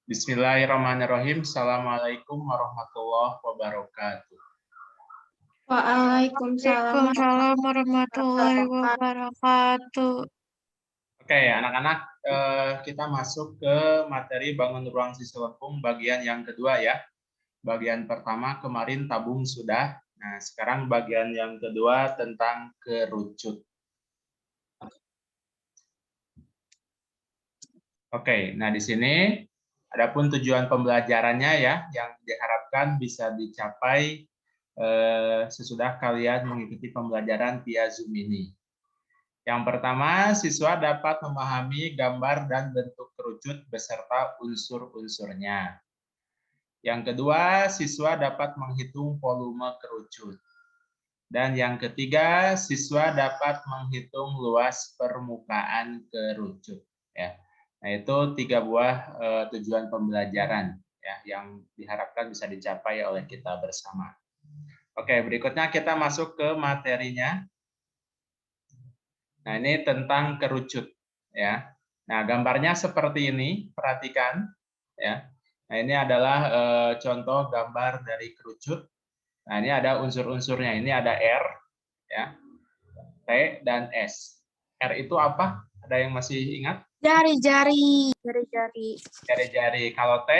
Bismillahirrahmanirrahim. Assalamualaikum warahmatullahi wabarakatuh. Waalaikumsalam Waalaikumsalam warahmatullahi wabarakatuh. Oke, anak-anak, kita masuk ke materi bangun ruang siswa lengkung bagian yang kedua ya. Bagian pertama kemarin tabung sudah. Nah, sekarang bagian yang kedua tentang kerucut. Oke, nah di sini adapun tujuan pembelajarannya ya, yang diharapkan bisa dicapai sesudah kalian mengikuti pembelajaran via Zoom ini. Yang pertama, siswa dapat memahami gambar dan bentuk kerucut beserta unsur-unsurnya. Yang kedua, siswa dapat menghitung volume kerucut. Dan yang ketiga, siswa dapat menghitung luas permukaan kerucut. Ya. Nah, itu 3 buah tujuan pembelajaran ya, yang diharapkan bisa dicapai oleh kita bersama. Oke, berikutnya kita masuk ke materinya. Nah, ini tentang kerucut ya. Nah, gambarnya seperti ini, perhatikan ya. Nah, ini adalah contoh gambar dari kerucut. Nah, ini ada unsur-unsurnya. Ini ada R ya, T dan S. R itu apa? Ada yang masih ingat? jari-jari. Jari-jari. Kalau T?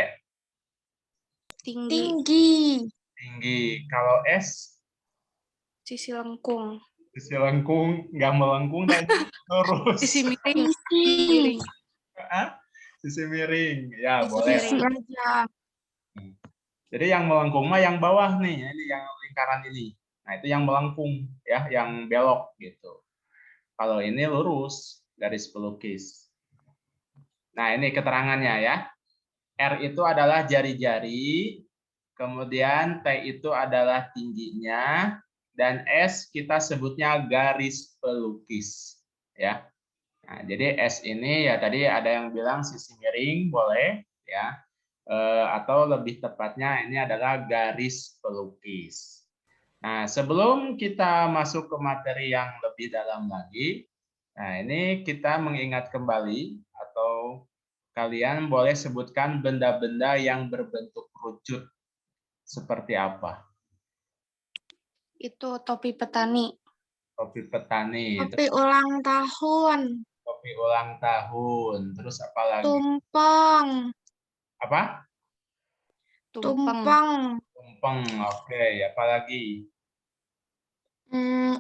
Tinggi. Tinggi. Kalau S? Sisi lengkung. Sisi lengkung, nggak melengkung dan lurus. Sisi miring. Sisi miring. Ya, boleh. Aja. Jadi yang melengkung mah yang bawah nih, ini yang lingkaran ini. Nah, itu yang melengkung ya, yang belok gitu. Kalau ini lurus, garis pelukis. Nah, ini keterangannya ya. R itu adalah jari-jari, kemudian T itu adalah tingginya, dan S kita sebutnya garis pelukis ya. Nah, jadi S ini ya tadi ada yang bilang sisi miring boleh ya, atau lebih tepatnya ini adalah garis pelukis. Nah, sebelum kita masuk ke materi yang lebih dalam lagi, nah ini kita mengingat kembali atau kalian boleh sebutkan benda-benda yang berbentuk kerucut seperti apa? Itu topi petani. Topi petani, Topi ulang tahun. topi ulang tahun, terus apa lagi? Tumpeng. Apa? Tumpeng. Tumpeng, oke. Apa lagi?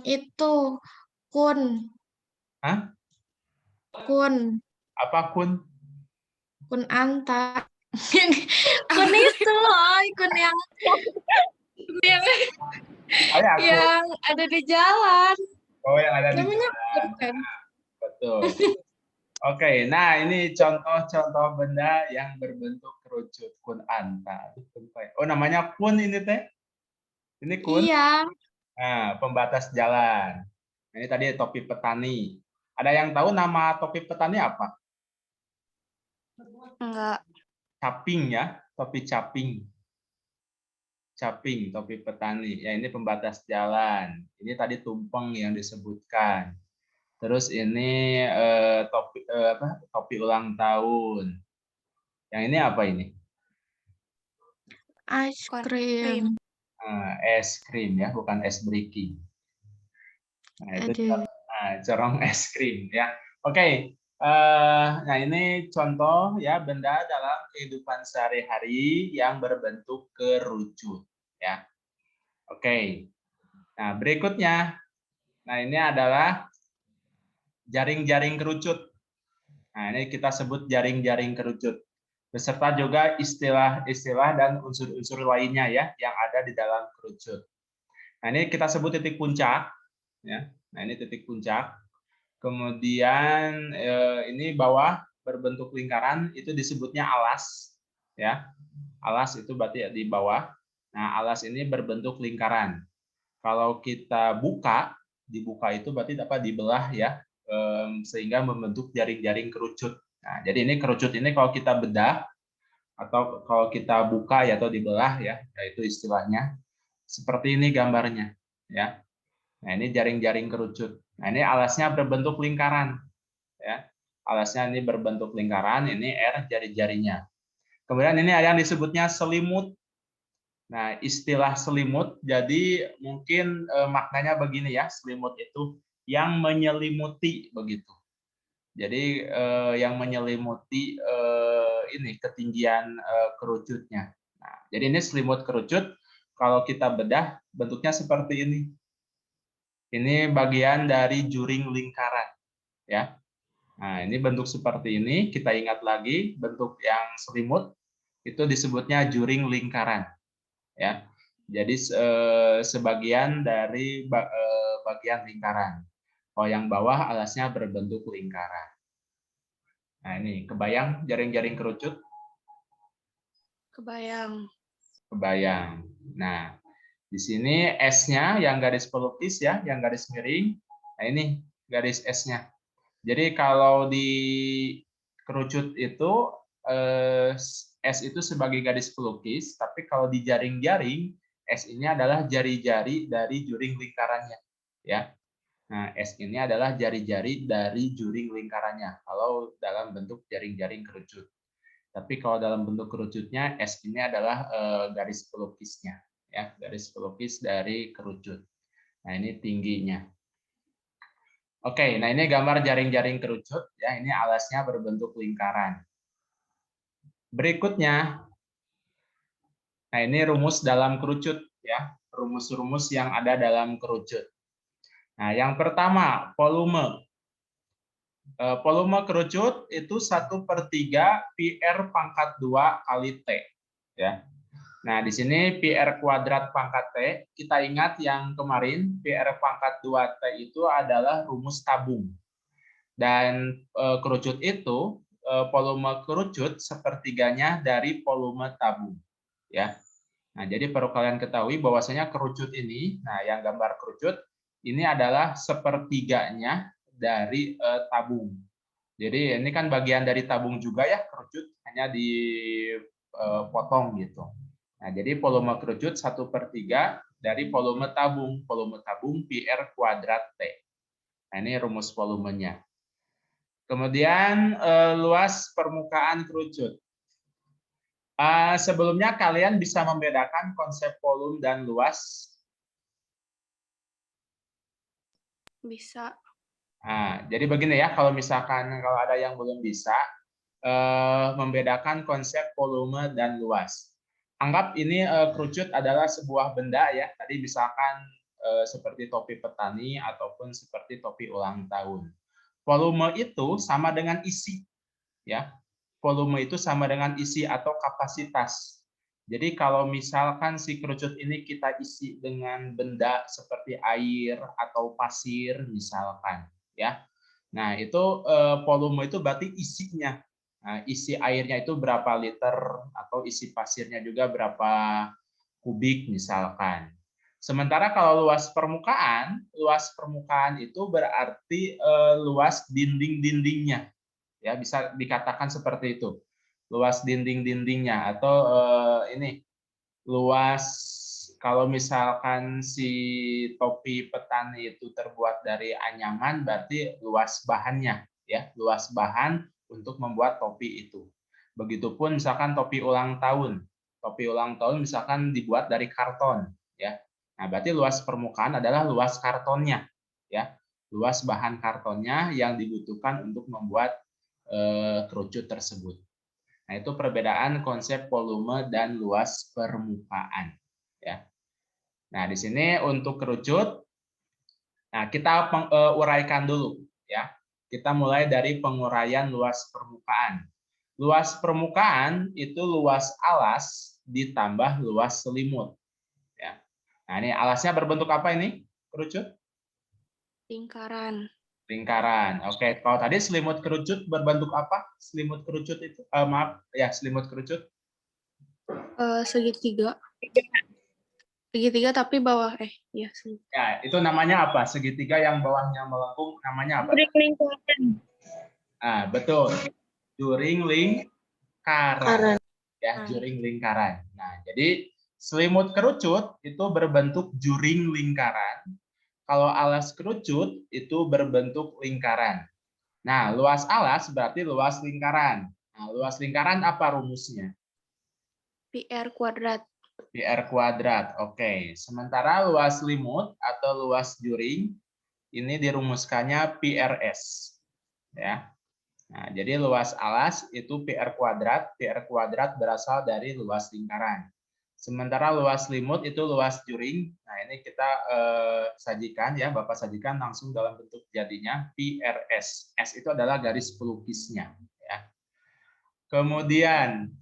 Itu kun. Hah? Kun. Apa kun? Kun anta. Kun itu loh, kun yang Ayah, kun. yang ada di jalan. Oh, yang ada di Namanya kun jalan. kan? Betul. Oke, nah ini contoh-contoh benda yang berbentuk kerucut. Kun anta. Oh, namanya kun ini teh? Ini kun? Iya. Nah, pembatas jalan. Nah, ini tadi topi petani. Ada yang tahu nama topi petani apa? Enggak. Caping ya, topi caping. Caping, topi petani. Ya, ini pembatas jalan. Ini tadi tumpeng yang disebutkan. Terus ini topi ulang tahun. Yang ini apa ini? Es krim. Es krim ya, bukan es briki. Nah, itu corong es krim ya. Oke. Nah, ini contoh ya benda dalam kehidupan sehari-hari yang berbentuk kerucut ya. Oke. Nah, berikutnya. Nah, ini adalah jaring-jaring kerucut. Nah, ini kita sebut jaring-jaring kerucut. Beserta juga istilah-istilah dan unsur-unsur lainnya ya yang ada di dalam kerucut. Nah, ini kita sebut titik puncak ya. Nah, ini titik puncak. Kemudian ini bawah berbentuk lingkaran itu disebutnya alas ya. Alas itu berarti di bawah. Nah, alas ini berbentuk lingkaran. Kalau kita dibuka itu berarti dapat dibelah ya, sehingga membentuk jaring-jaring kerucut. Nah, jadi ini kerucut ini kalau kita bedah atau kalau kita buka ya atau dibelah ya, itu istilahnya. Seperti ini gambarnya ya. Nah, ini jaring-jaring kerucut. Nah, ini alasnya berbentuk lingkaran ya. Alasnya ini berbentuk lingkaran, ini R jari-jarinya. Kemudian ini ada yang disebutnya selimut. Nah, istilah selimut, jadi mungkin maknanya begini ya, selimut itu yang menyelimuti begitu. Jadi yang menyelimuti ini ketinggian kerucutnya. Nah, jadi ini selimut kerucut. Kalau kita bedah, bentuknya seperti ini. Ini bagian dari juring lingkaran, ya. Nah, ini bentuk seperti ini. Kita ingat lagi bentuk yang selimut itu disebutnya juring lingkaran, ya. Jadi sebagian dari bagian lingkaran. Kalau yang bawah alasnya berbentuk lingkaran. Nah, ini kebayang jaring-jaring kerucut? Kebayang. Kebayang. Nah, di sini S-nya yang garis pelukis ya, yang garis miring. Nah, ini garis S-nya. Jadi kalau di kerucut itu S itu sebagai garis pelukis, tapi kalau di jaring-jaring S ini adalah jari-jari dari juring lingkarannya, ya. Nah, S ini adalah jari-jari dari juring lingkarannya kalau dalam bentuk jaring-jaring kerucut. Tapi kalau dalam bentuk kerucutnya S ini adalah garis pelukisnya, ya, garis pelukis dari kerucut. Nah, ini tingginya. Oke, nah ini gambar jaring-jaring kerucut, ya, ini alasnya berbentuk lingkaran. Berikutnya, nah ini rumus dalam kerucut, ya, rumus-rumus yang ada dalam kerucut. Nah, yang pertama, volume. Volume kerucut itu 1/3 PR pangkat 2 kali T. Ya. Nah, di sini PR kuadrat pangkat T, kita ingat yang kemarin, PR pangkat 2T itu adalah rumus tabung. Dan kerucut itu, volume kerucut sepertiganya dari volume tabung. Ya. Nah, jadi perlu kalian ketahui bahwasanya kerucut ini, nah yang gambar kerucut, ini adalah sepertiganya dari tabung. Jadi ini kan bagian dari tabung juga ya, kerucut, hanya dipotong gitu. Nah, jadi volume kerucut 1/3 dari volume tabung. Volume tabung PR kuadrat T. Nah, ini rumus volumenya. Kemudian luas permukaan kerucut. Sebelumnya kalian bisa membedakan konsep volume dan luas? Bisa. Nah, jadi begini ya, kalau misalkan kalau ada yang belum bisa membedakan konsep volume dan luas. Anggap ini kerucut adalah sebuah benda ya. Tadi misalkan seperti topi petani ataupun seperti topi ulang tahun. Volume itu sama dengan isi, ya. Volume itu sama dengan isi atau kapasitas. Jadi kalau misalkan si kerucut ini kita isi dengan benda seperti air atau pasir misalkan, ya. Nah, itu volume itu berarti isinya. Nah, isi airnya itu berapa liter atau isi pasirnya juga berapa kubik misalkan. Sementara kalau luas permukaan itu berarti luas dinding-dindingnya. Ya, bisa dikatakan seperti itu. Luas dinding-dindingnya atau ini luas kalau misalkan si topi petani itu terbuat dari anyaman berarti luas bahannya ya, luas bahan untuk membuat topi itu. Begitupun misalkan topi ulang tahun. Topi ulang tahun misalkan dibuat dari karton ya. Nah, berarti luas permukaan adalah luas kartonnya ya. Luas bahan kartonnya yang dibutuhkan untuk membuat kerucut tersebut. Nah, itu perbedaan konsep volume dan luas permukaan. Ya. Nah, di sini untuk kerucut, nah kita uraikan dulu. Ya. Kita mulai dari penguraian luas permukaan. Luas permukaan itu luas alas ditambah luas selimut. Ya. Nah, ini alasnya berbentuk apa ini? Kerucut? Lingkaran. Lingkaran. Oke, kalau tadi selimut kerucut berbentuk apa? Selimut kerucut itu, maaf, ya selimut kerucut. Segitiga. Segitiga tapi bawah ya segitiga. Ya, itu namanya apa? Segitiga yang bawahnya melengkung namanya apa? Lingkaran. Ah, betul. Juring lingkaran. Ya, juring lingkaran. Nah, jadi selimut kerucut itu berbentuk juring lingkaran. Kalau alas kerucut itu berbentuk lingkaran. Nah, luas alas berarti luas lingkaran. Nah, luas lingkaran apa rumusnya? PR kuadrat. PR kuadrat. Oke. Sementara luas limut atau luas juring ini dirumuskannya PRS. Ya. Nah, jadi luas alas itu PR kuadrat. PR kuadrat berasal dari luas lingkaran. Sementara luas limut itu luas juring. Nah, ini kita sajikan ya, Bapak sajikan langsung dalam bentuk jadinya PRS. S itu adalah garis pelukisnya. Ya. Kemudian,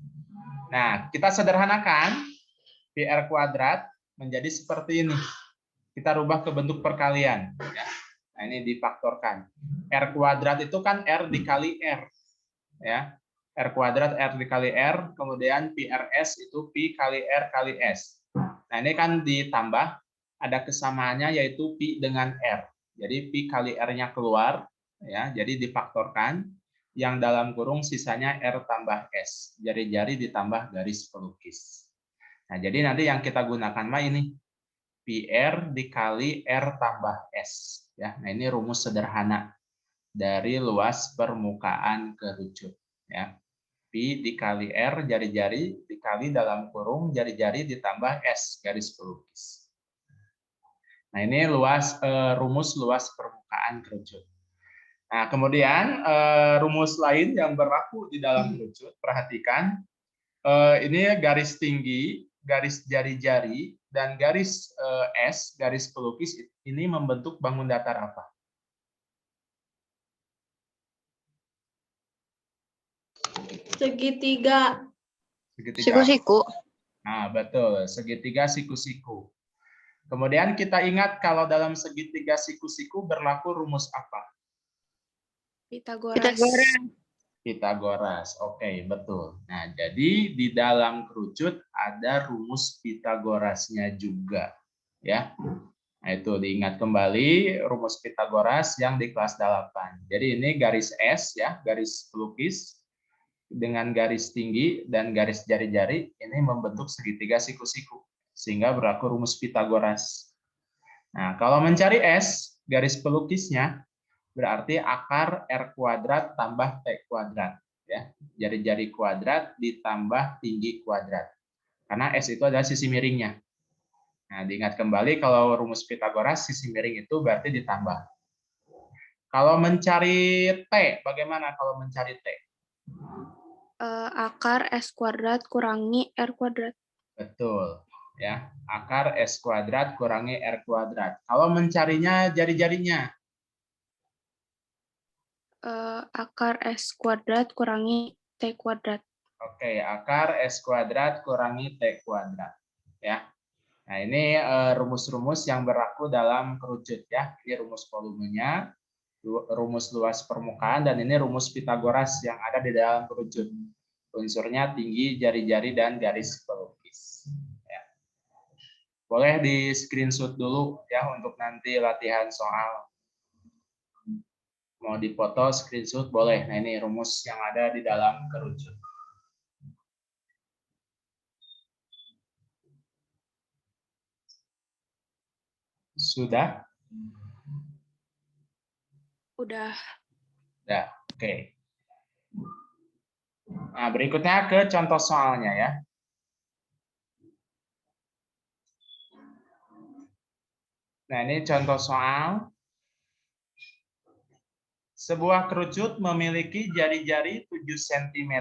nah kita sederhanakan PR kuadrat menjadi seperti ini. Kita rubah ke bentuk perkalian. Ya. Nah, ini difaktorkan. R kuadrat itu kan R dikali R. Ya. R kuadrat R dikali R, kemudian PRS itu Pi kali R kali S. Nah, ini kan ditambah, ada kesamaannya yaitu Pi dengan R. Jadi Pi kali R-nya keluar, ya, jadi difaktorkan. Yang dalam kurung sisanya R tambah S. Jari-jari ditambah garis pelukis. Nah, jadi nanti yang kita gunakan mah ini. PR dikali R tambah S. Ya, nah ini rumus sederhana dari luas permukaan kerucut. Ya. Pi dikali R jari-jari dikali dalam kurung jari-jari ditambah S garis pelukis. Nah ini rumus luas permukaan kerucut. Nah kemudian rumus lain yang berlaku di dalam kerucut, perhatikan ini garis tinggi, garis jari-jari dan garis S garis pelukis ini membentuk bangun datar apa? Segitiga. Segitiga. Siku-siku. Nah, betul, segitiga siku-siku. Kemudian kita ingat kalau dalam segitiga siku-siku berlaku rumus apa? Pitagoras. Pitagoras. Oke, betul. Nah, jadi di dalam kerucut ada rumus Pitagorasnya juga, ya. Nah, itu diingat kembali rumus Pitagoras yang di kelas 8. Jadi ini garis S ya, garis pelukis dengan garis tinggi dan garis jari-jari ini membentuk segitiga siku-siku sehingga berlaku rumus Pitagoras. Nah, kalau mencari S garis pelukisnya berarti akar R kuadrat tambah T kuadrat ya. Jari-jari kuadrat ditambah tinggi kuadrat. Karena S itu adalah sisi miringnya. Nah, diingat kembali kalau rumus Pitagoras sisi miring itu berarti ditambah. Kalau mencari T, bagaimana kalau mencari T? Akar S kuadrat kurangi R kuadrat. Betul. Ya, akar S kuadrat kurangi R kuadrat. Kalau mencarinya jari-jarinya? Akar S kuadrat kurangi T kuadrat. Oke, akar S kuadrat kurangi T kuadrat. Ya. Nah, ini rumus-rumus yang berlaku dalam kerucut ya. Ini rumus volumenya, rumus luas permukaan, dan ini rumus Pitagoras yang ada di dalam kerucut. Unsurnya tinggi, jari-jari, dan garis pelukis. Ya. Boleh di screenshot dulu ya untuk nanti latihan soal. Mau dipoto, screenshot boleh. Nah, ini rumus yang ada di dalam kerucut. Sudah? Udah. Ya, oke. Nah, berikutnya ke contoh soalnya ya. Nah, ini contoh soal. Sebuah kerucut memiliki jari-jari 7 cm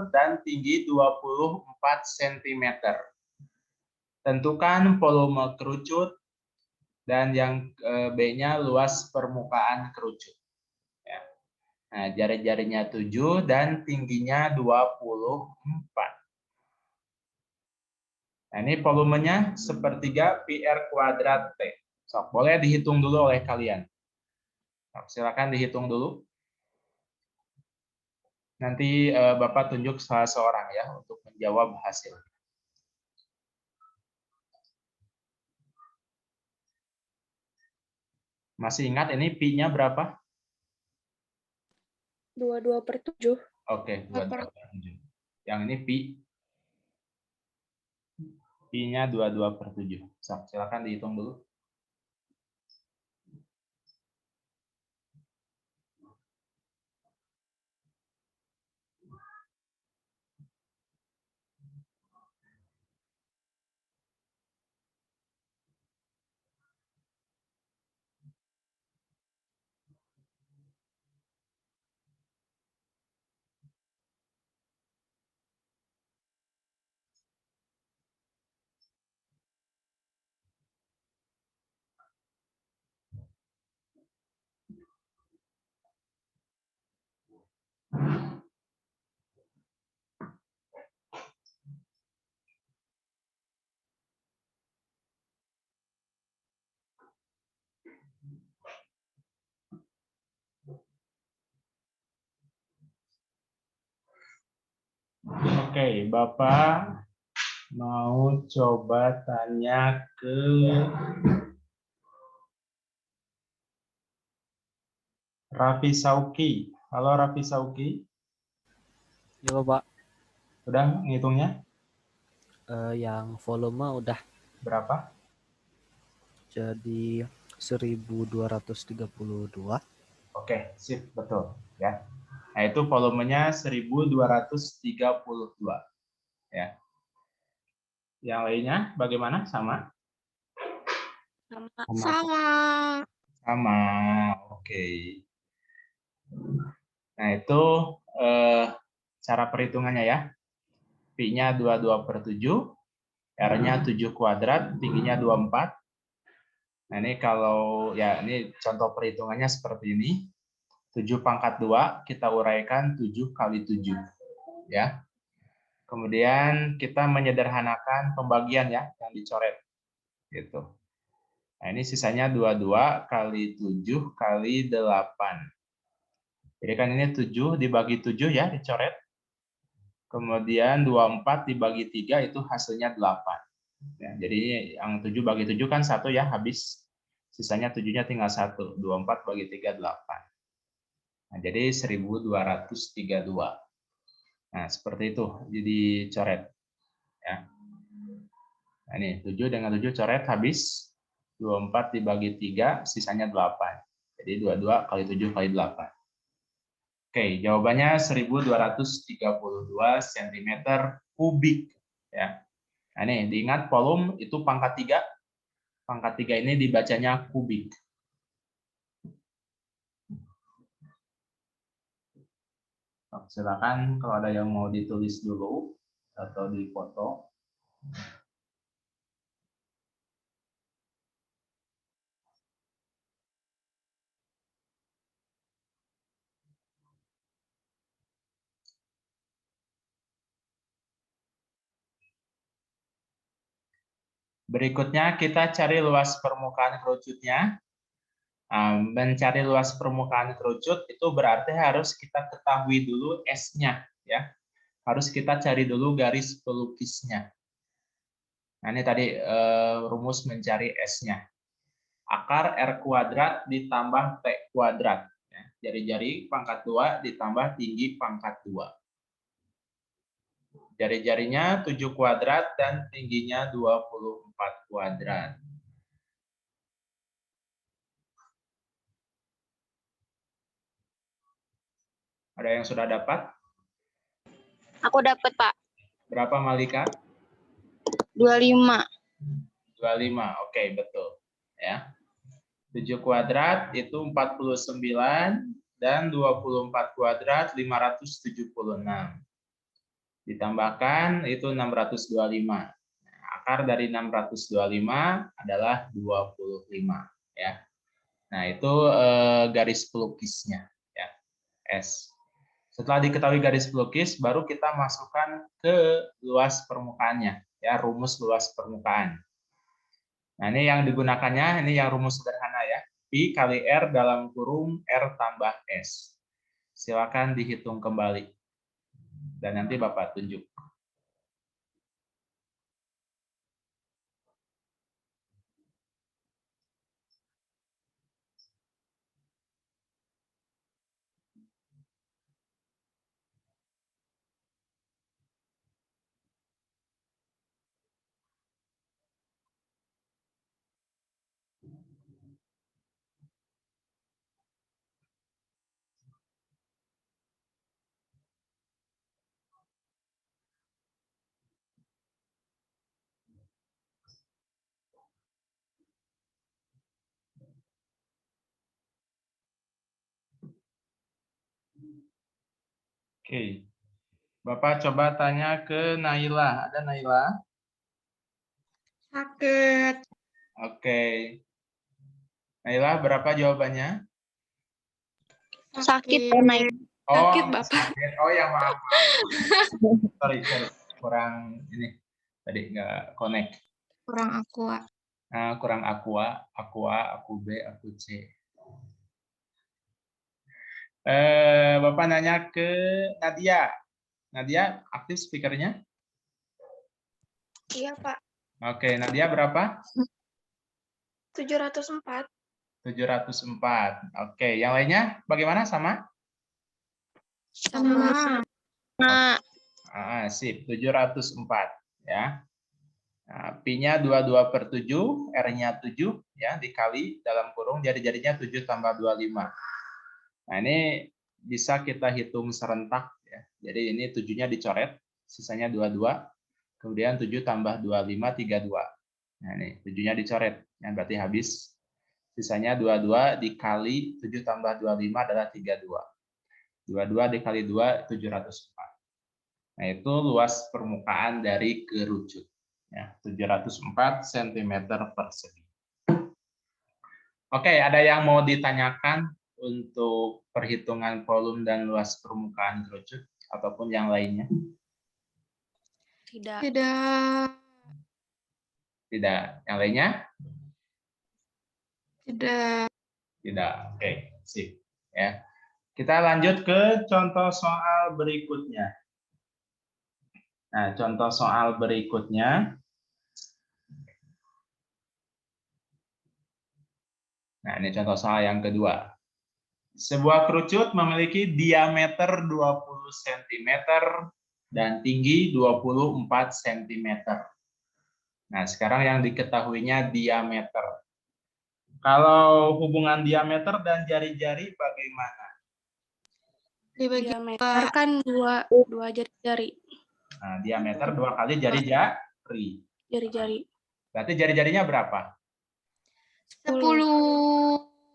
dan tinggi 24 cm. Tentukan volume kerucut dan yang B-nya luas permukaan kerucut. Ya. Nah, jari-jarinya 7 dan tingginya 24. Nah, ini volumenya sepertiga PR kuadrat T. So, boleh dihitung dulu oleh kalian. Silakan dihitung dulu. Nanti Bapak tunjuk salah seorang ya untuk menjawab hasil. Masih ingat ini pi-nya berapa? 22/7. Oke, 22/7. Yang ini pi-nya 22/7. Silakan dihitung dulu. Oke, Bapak mau coba tanya ke Raffi Sauki. Halo Raffi Sauki, Ya Pak, udah ngitungnya yang volume udah berapa? jadi 1232. Oke, sip, betul ya. Nah, itu volumenya 1232 ya. Yang lainnya bagaimana? Sama? Sama. Sama. Sama. Oke. Nah, itu cara perhitungannya ya. Pi-nya 22/7, R-nya 7 kuadrat, tingginya 24. Nah, ini kalau ya ini contoh perhitungannya seperti ini. 7/2 kita uraikan 7 kali 7 ya. Kemudian kita menyederhanakan pembagian ya yang dicoret gitu. Nah, ini sisanya 22 kali 7 kali 8. Jadi kan ini 7 dibagi 7 ya dicoret. Kemudian 24 dibagi 3 itu hasilnya 8. Ya, jadi yang 7 bagi 7 kan 1 ya habis. Sisanya 7-nya tinggal 1. 24 bagi 3 8. Nah, jadi 1232. Nah, seperti itu jadi coret ya. Nah, ini 7 dengan 7 coret habis. 24 dibagi 3 sisanya 8. Jadi 22 kali 7 kali 8. Oke, jawabannya 1232 cm kubik ya. Nah, ini diingat volume itu pangkat 3. Pangkat 3 ini dibacanya kubik. Silakan kalau ada yang mau ditulis dulu atau difoto. Berikutnya kita cari luas permukaan kerucutnya. Mencari luas permukaan kerucut itu berarti harus kita ketahui dulu S-nya ya. Harus kita cari dulu garis pelukisnya. Nah, ini tadi rumus mencari S-nya. Akar R kuadrat ditambah T kuadrat. Jari-jari pangkat 2 ditambah tinggi pangkat 2. Jari-jarinya 7 kuadrat dan tingginya 24 kuadrat. Ada yang sudah dapat? Aku dapat, Pak. Berapa Malika? 25. 25. Oke, betul. Ya. 7 kuadrat itu 49 dan 24 kuadrat 576. Ditambahkan itu 625. Nah, akar dari 625 adalah 25 ya. Nah, itu garis pelukisnya ya. S. Setelah diketahui garis pelukis baru kita masukkan ke luas permukaannya ya, rumus luas permukaan. Nah, ini yang digunakannya, ini yang rumus sederhana ya. Pi kali R dalam kurung R tambah S. Silakan dihitung kembali. Dan nanti Bapak tunjuk. Oke. Bapak coba tanya ke Naila. Ada Naila? Sakit. Oke. Naila, berapa jawabannya? Sakit, Pak, naik. Oh, Sakit, Bapak. sakit. Oh ya, maaf. Sorry. Kurang ini. Tadi nggak connect. Kurang aqua. Kurang aqua, aku B, aku C. Bapak nanya ke Nadia. Nadia, aktif speakernya? Iya, Pak. Oke, Nadia berapa? 704. 704. Oke, yang lainnya bagaimana? Sama? Sama. Sip, 704 ya. Nah, Pi-nya 22/7, R-nya 7 ya, dikali dalam kurung jari-jarinya 7 tambah 25. Nah, ini bisa kita hitung serentak ya. Jadi ini 7-nya dicoret, sisanya 22. Kemudian 7 tambah 25 32. Nah, ini 7-nya dicoret. Yang berarti habis. Sisanya 22 dikali 7 tambah 25 adalah 32. 22 dikali 2 704. Nah, itu luas permukaan dari kerucut. Ya, 704 cm persegi. Oke, ada yang mau ditanyakan untuk perhitungan volume dan luas permukaan kerucut ataupun yang lainnya? Tidak. Tidak. Tidak. Yang lainnya? Tidak. Tidak. Oke, sip. Ya. Kita lanjut ke contoh soal berikutnya. Nah, contoh soal berikutnya. Nah, ini contoh soal yang kedua. Sebuah kerucut memiliki diameter 20 cm dan tinggi 24 cm. Nah, sekarang yang diketahuinya diameter. Kalau hubungan diameter dan jari-jari bagaimana? Dibagi Diameter dua. kan dua jari-jari. Nah, diameter 2 kali jari-jari. Jari-jari. Berarti jari-jarinya berapa? 10.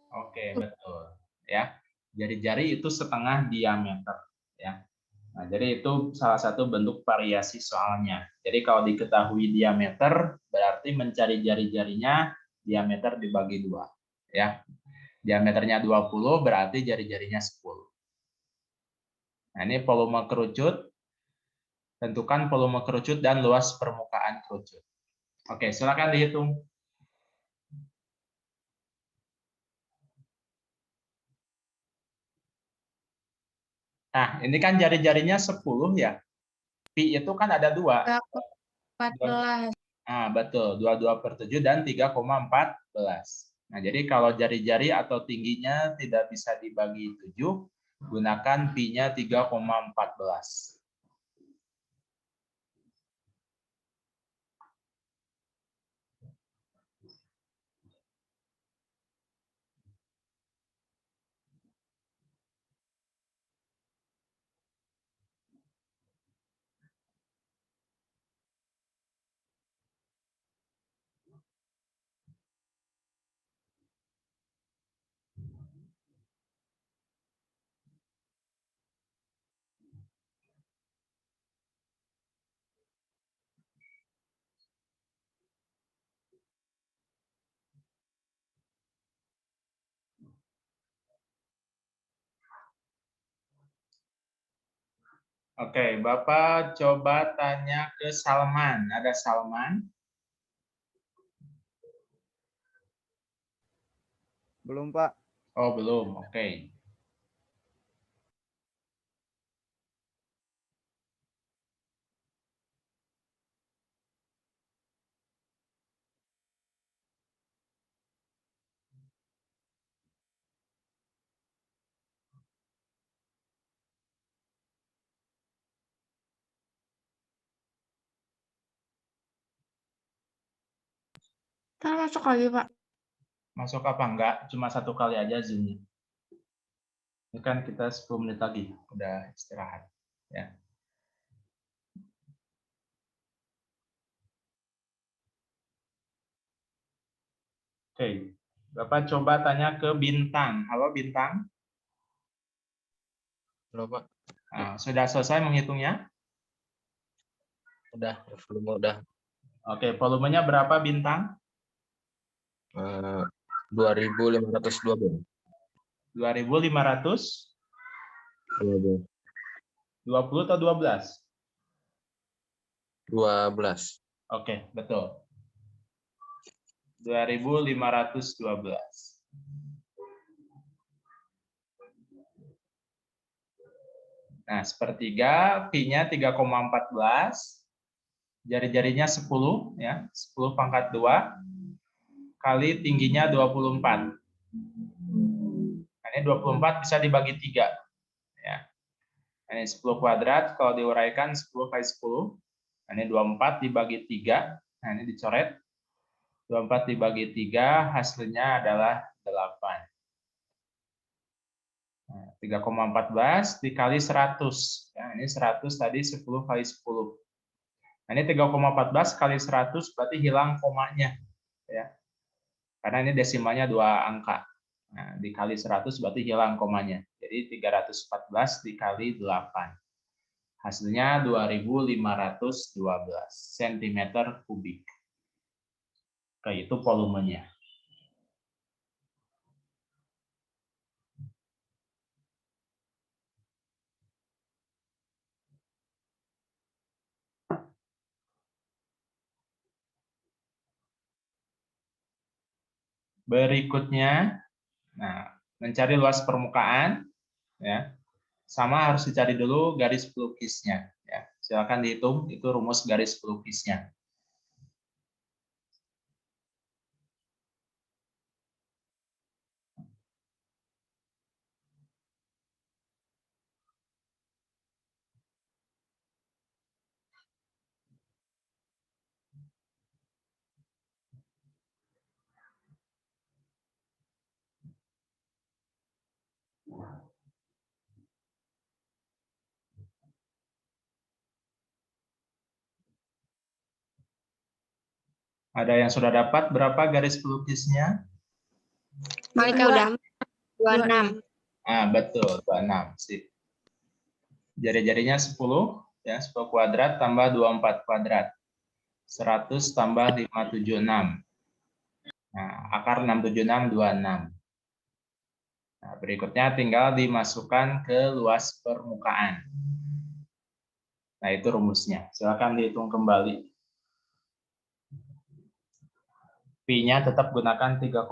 Oke, betul. Ya, jari-jari itu setengah diameter. Ya. Nah, jadi itu salah satu bentuk variasi soalnya. Jadi kalau diketahui diameter, berarti mencari jari-jarinya diameter dibagi 2. Ya. Diameternya 20, berarti jari-jarinya 10. Nah, ini volume kerucut. Tentukan volume kerucut dan luas permukaan kerucut. Oke, silakan dihitung. Nah, ini kan jari-jarinya 10 ya. Pi itu kan ada 2. 14. Nah, betul. 22/7 dan 3,14. Nah, jadi kalau jari-jari atau tingginya tidak bisa dibagi 7, gunakan pi-nya 3,14. Oke, Bapak coba tanya ke Salman. Ada Salman? Belum, Pak. Oh, belum. Oke. Kita masuk lagi, Pak. Masuk apa enggak? Cuma 1 kali aja Zoom-nya. Ini kan kita 10 menit lagi. Udah istirahat. Ya. Oke. Bapak coba tanya ke Bintang. Halo, Bintang. Halo, Pak. Nah, sudah selesai menghitungnya? Udah, volume udah. Oke, volumenya berapa Bintang? 2.512. 2.500? 20 atau 12? 12. Oke, betul. 2.512. Nah, sepertiga, pi-nya 3,14, jari-jarinya 10, ya, 10 pangkat 2, kali tingginya 24. Nah, ini 24 bisa dibagi 3. Ya. Nah, ini 10 kuadrat, kalau diuraikan 10 kali 10, nah, ini 24 dibagi 3, nah ini dicoret, 24 dibagi 3, hasilnya adalah 8. Nah, 3,14 dikali 100. Ya, ini 100 tadi 10 kali 10. Nah, ini 3,14 kali 100 berarti hilang komanya. Ya. Karena ini desimalnya 2 angka. Nah, dikali 100 berarti hilang komanya. Jadi 314 dikali 8. Hasilnya 2512 cm kubik. Oke, itu volumenya. Berikutnya, nah, mencari luas permukaan, ya, sama harus dicari dulu garis pelukisnya. Ya, silakan dihitung, itu rumus garis pelukisnya. Ada yang sudah dapat berapa garis pelukisnya? Malika udah 26. Ah, betul, 26. Sip. Jari-jarinya 10, ya, 10 kuadrat tambah 24 kuadrat. 100 tambah 576. Nah, akar 676, 26. Nah, berikutnya tinggal dimasukkan ke luas permukaan. Nah, itu rumusnya. Silakan dihitung kembali. Pi-nya tetap gunakan 3,14.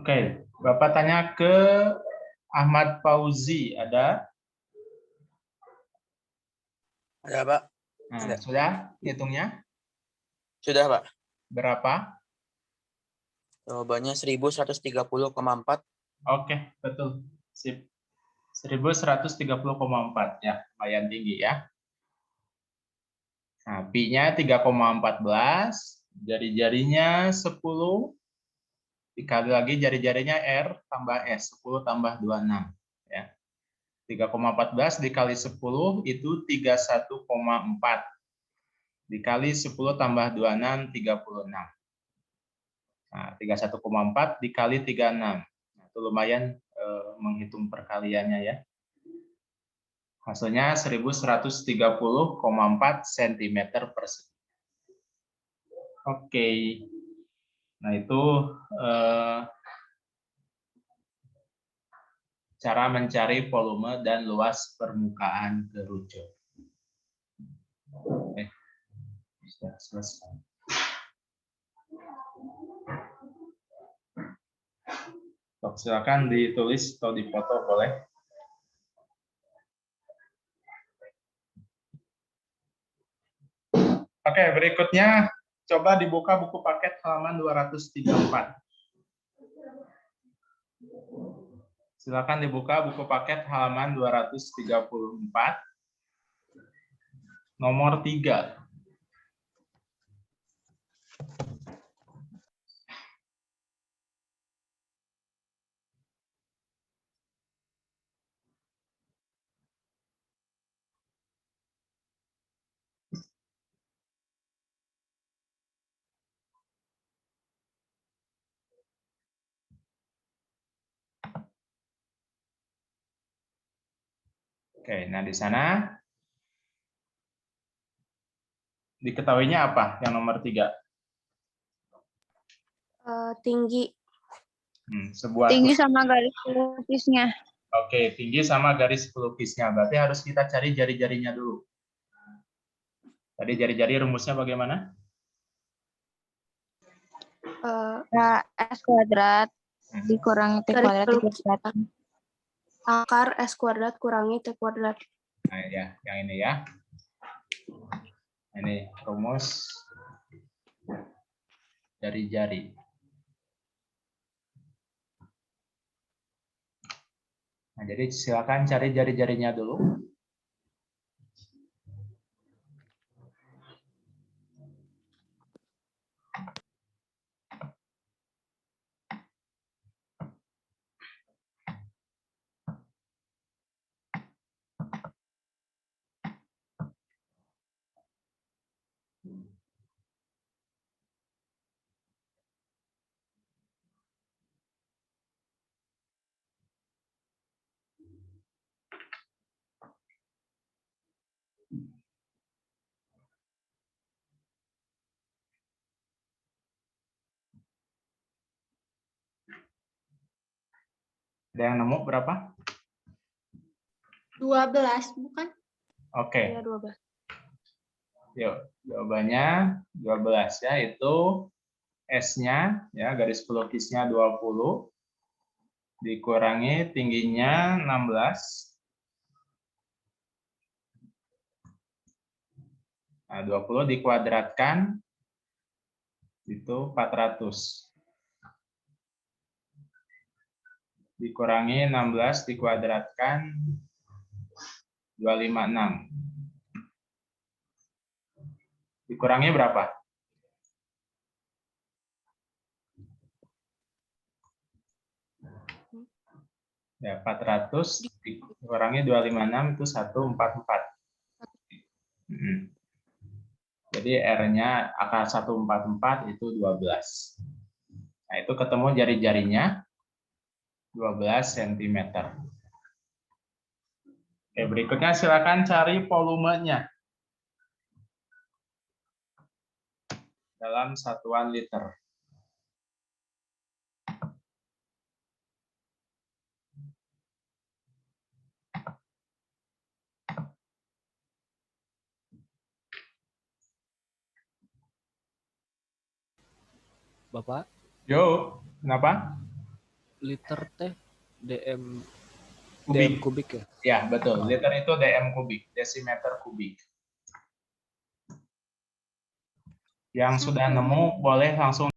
Oke, Bapak tanya ke Ahmad Fauzi, ada? Ada, Pak. Nah, Ada. sudah hitungnya? Sudah, Pak. Berapa? Jawabannya 1130,4. Oke, betul. Sip. 1130,4 ya, lumayan tinggi ya. Nah, pi-nya 3,14, jari-jarinya 10, dikali lagi jari-jarinya R tambah S, 10 tambah 26. Ya. 3,14 dikali 10 itu 31,4. Dikali 10 tambah 26, 36. Nah, 31,4 dikali 36. Nah, itu lumayan menghitung perkaliannya ya. Hasilnya 1130,4 cm persegi. Oke. Nah, itu cara mencari volume dan luas permukaan kerucut. Oke. Sudah selesai. Silakan ditulis atau dipoto boleh. Oke, berikutnya coba dibuka buku paket halaman 234. Silakan dibuka buku paket halaman 234. Nomor 3. Oke, nah di sana diketahuinya apa yang nomor 3? Tinggi. Sebuah Tinggi sama garis pelukisnya. Oke, tinggi sama garis pelukisnya. Berarti harus kita cari jari-jarinya dulu. Tadi jari-jari rumusnya bagaimana? S kuadrat dikurangi T kuadrat dikuadrat. Akar S kuadrat kurangi T kuadrat. Nah, ya, yang ini ya. Ini rumus jari-jari. Nah, jadi silakan cari jari-jarinya dulu. Ada yang nemu berapa? 12, bukan? Oke. Ya, 12. Yuk, jawabannya 12 ya, itu S-nya ya, garis pelukisnya 20 dikurangi tingginya 16. Nah, 20 dikuadratkan itu 400. Dikurangi 16 dikuadratkan 256. Dikurangi berapa? Ya, 400 dikurangi 256 itu 144. Jadi R-nya akar 144 itu 12. Nah, itu ketemu jari-jarinya 12 cm. Oke, berikutnya silakan cari volumenya dalam satuan liter. Bapak, Yo, kenapa? liter teh DM Kubik. kubik ya? Ya, betul. Liter itu dm kubik, desimeter kubik. Yang sudah nemu boleh langsung